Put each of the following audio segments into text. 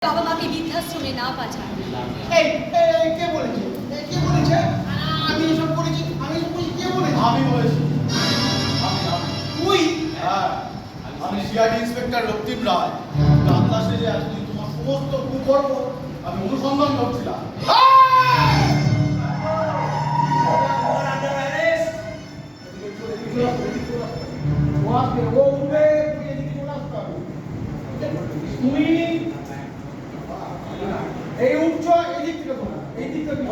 বাবা মাকে বৃদ্ধাশ্রমে না পাঠায়। এই কে বলেছে? কে বলেছে? আমি এসব করেছি? কে বলেছে? আমি বলেছি। তুই? হ্যাঁ, আমি সিআইডি ইন্সপেক্টর রক্তিম রায়। বাংলা সেজে এতদিন তোমার সমস্ত কুকর্ম আমি অনুসন্ধান করছিলাম। তুই এই উচ্চ এদিক থেকে তোলা, এই দিক থেকে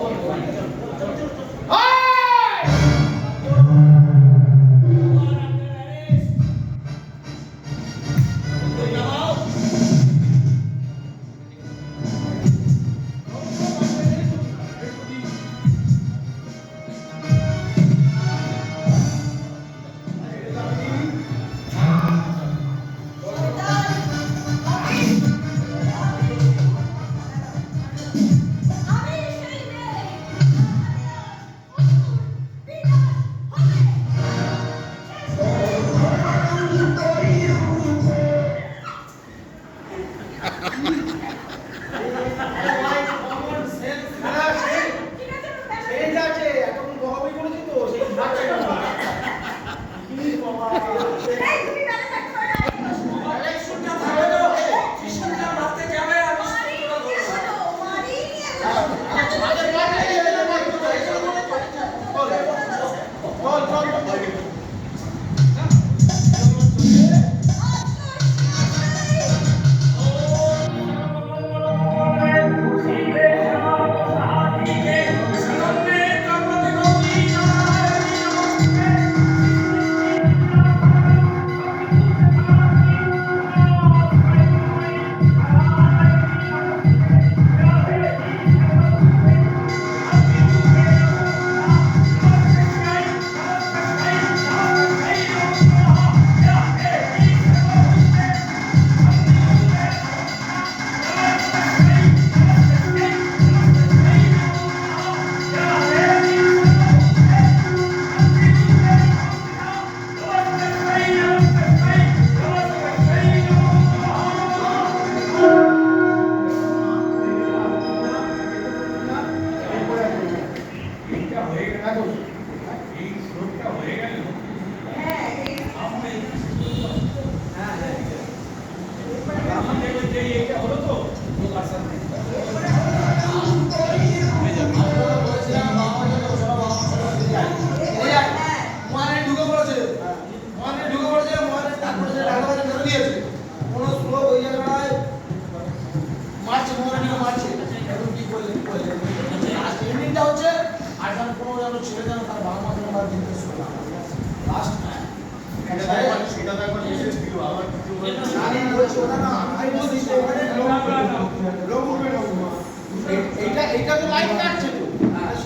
এটা তো লাইট কাটছে তো,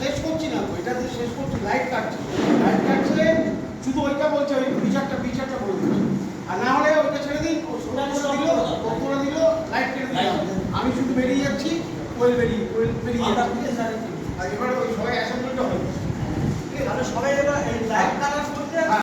শেষ করছি না তো, এটা শেষ করছি, লাইট কাটছে শুধু ওইটা বলছে, ওই বিচারটা বলে দিচ্ছে, আর না হলে ওইটা ছেড়ে দিন, ওরা দিল লাইট কেটে দিল, আমি শুধু বেরিয়ে যাচ্ছি, কোয়েল বেরিয়ে যাচ্ছি, আর এবারে ওই সবাই অ্যাসেম্বলিটা হয়ে গেছে, তাহলে সবাই এবার লাইট কাটার